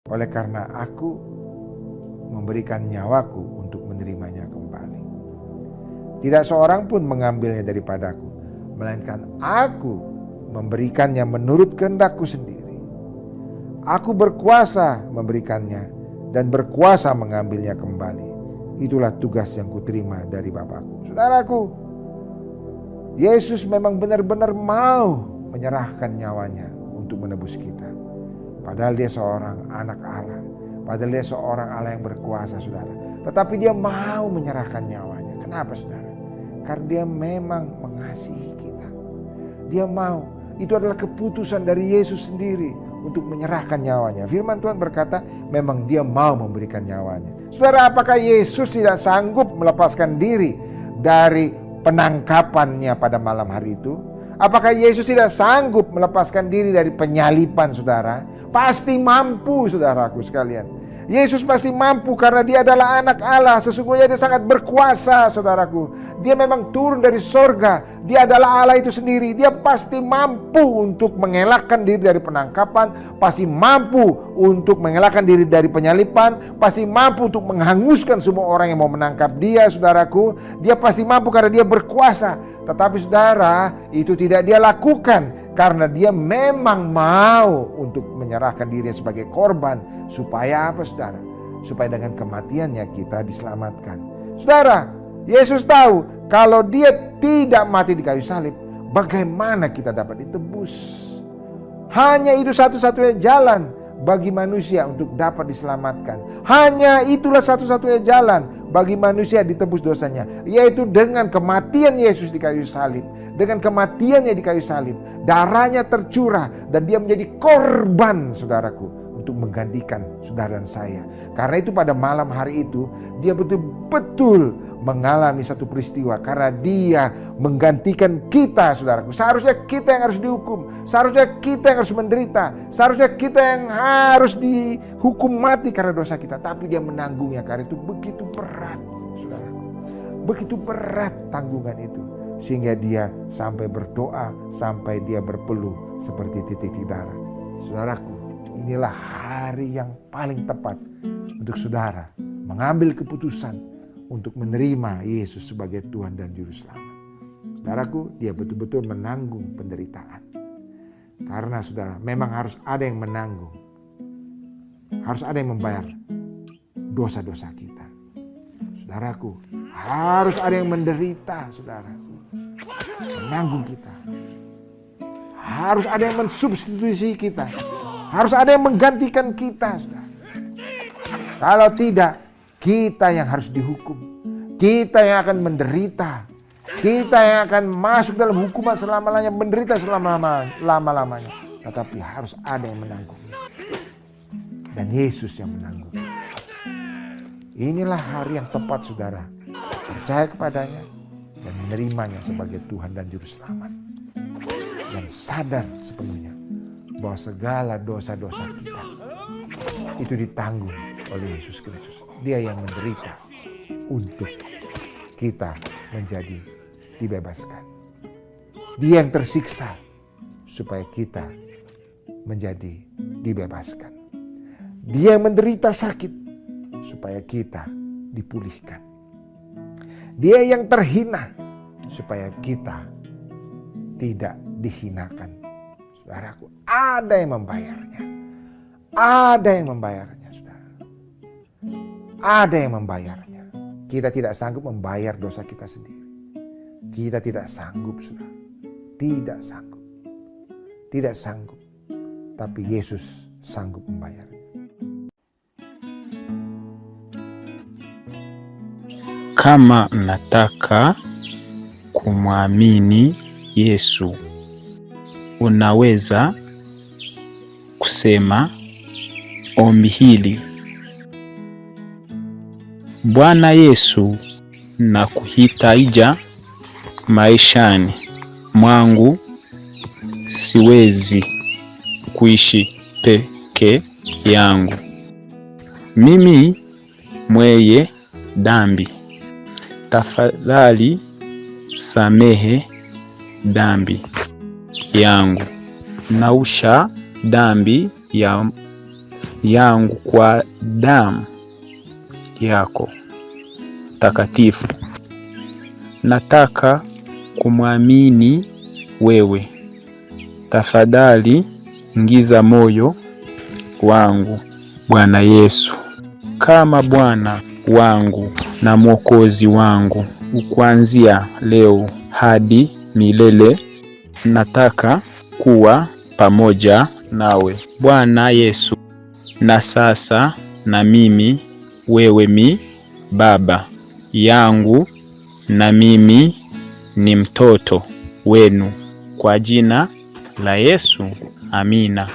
oleh karena aku memberikan nyawaku untuk menerimanya kembali. Tidak seorang pun mengambilnya daripadaku, melainkan aku memberikannya menurut kehendakku sendiri. Aku berkuasa memberikannya dan berkuasa mengambilnya kembali. Itulah tugas yang kuterima dari Bapakku. Saudaraku, Yesus memang benar-benar mau menyerahkan nyawanya untuk menebus kita. Padahal dia seorang anak Allah. Padahal dia seorang Allah yang berkuasa, saudara. Tetapi dia mau menyerahkan nyawanya. Kenapa, saudara? Karena dia memang mengasihi kita. Dia mau. Itu adalah keputusan dari Yesus sendiri untuk menyerahkan nyawanya. Firman Tuhan berkata, memang dia mau memberikan nyawanya. Saudara, apakah Yesus tidak sanggup melepaskan diri dari penangkapannya pada malam hari itu? Apakah Yesus tidak sanggup melepaskan diri dari penyalipan, saudara? Pasti mampu, saudaraku sekalian. Yesus pasti mampu karena dia adalah anak Allah. Sesungguhnya dia sangat berkuasa, saudaraku. Dia memang turun dari sorga. Dia adalah Allah itu sendiri. Dia pasti mampu untuk mengelakkan diri dari penangkapan. Pasti mampu untuk mengelakkan diri dari penyalipan. Pasti mampu untuk menghanguskan semua orang yang mau menangkap dia, saudaraku. Dia pasti mampu karena dia berkuasa. Tetapi saudara, itu tidak dia lakukan karena dia memang mau untuk menyerahkan dirinya sebagai korban. Supaya apa, saudara? Supaya dengan kematiannya kita diselamatkan. Saudara, Yesus tahu kalau dia tidak mati di kayu salib, bagaimana kita dapat ditebus? Hanya itu satu-satunya jalan bagi manusia untuk dapat diselamatkan. Hanya itulah satu-satunya jalan bagi manusia ditebus dosanya, yaitu dengan kematian Yesus di kayu salib. Dengan kematiannya di kayu salib, darahnya tercurah dan dia menjadi korban, saudaraku, untuk menggantikan saudara dan saya. Karena itu pada malam hari itu dia betul-betul mengalami satu peristiwa. Karena dia menggantikan kita, saudaraku. Seharusnya kita yang harus dihukum. Seharusnya kita yang harus menderita. Seharusnya kita yang harus dihukum mati karena dosa kita. Tapi dia menanggungnya karena itu begitu berat, saudaraku. Begitu berat tanggungan itu. Sehingga dia sampai berdoa, sampai dia berpeluh seperti titik darah. Saudaraku, inilah hari yang paling tepat untuk saudara mengambil keputusan untuk menerima Yesus sebagai Tuhan dan Juru Selamat. Saudaraku, dia betul-betul menanggung penderitaan. Karena saudara, memang harus ada yang menanggung. Harus ada yang membayar dosa-dosa kita. Saudaraku, harus ada yang menderita, saudara. Menanggung kita. Harus ada yang mensubstitusi kita. Harus ada yang menggantikan kita, saudara. Kalau tidak, kita yang harus dihukum. Kita yang akan menderita. Kita yang akan masuk dalam hukuman selama-lamanya, menderita selama-lamanya. Tetapi harus ada yang menanggungnya. Dan Yesus yang menanggung. Inilah hari yang tepat, saudara. Percaya kepadanya dan menerimanya sebagai Tuhan dan Juru Selamat. Dan sadar sepenuhnya bahwa segala dosa-dosa kita itu ditanggung oleh Yesus Kristus. Dia yang menderita untuk kita menjadi dibebaskan. Dia yang tersiksa supaya kita menjadi dibebaskan. Dia yang menderita sakit supaya kita dipulihkan. Dia yang terhina supaya kita tidak dihinakan. Saudaraku, ada yang membayarnya. Ada yang membayarnya, saudara. Ada yang membayarnya. Kita tidak sanggup membayar dosa kita sendiri. Kita tidak sanggup, saudara. Tidak sanggup. Tidak sanggup. Tapi Yesus sanggup membayarnya. Kama nataka kumwamini Yesu, unaweza kusema ombi hili: Bwana Yesu, nakuhitaji maishani mwangu. Siwezi kuishi peke yangu. Mimi mwenye dhambi. Tafadhali samehe dhambi yangu. Naosha dhambi yangu kwa damu yako takatifu. Nataka kumwamini wewe. Tafadhali ingiza moyo wangu, Bwana Yesu, kama Bwana wangu na Mwokozi wangu, kuanzia leo hadi milele. Nataka kuwa pamoja nawe, Bwana Yesu. Na sasa na mimi, wewe mi baba yangu na mimi ni mtoto wenu, kwa jina la Yesu. Amina.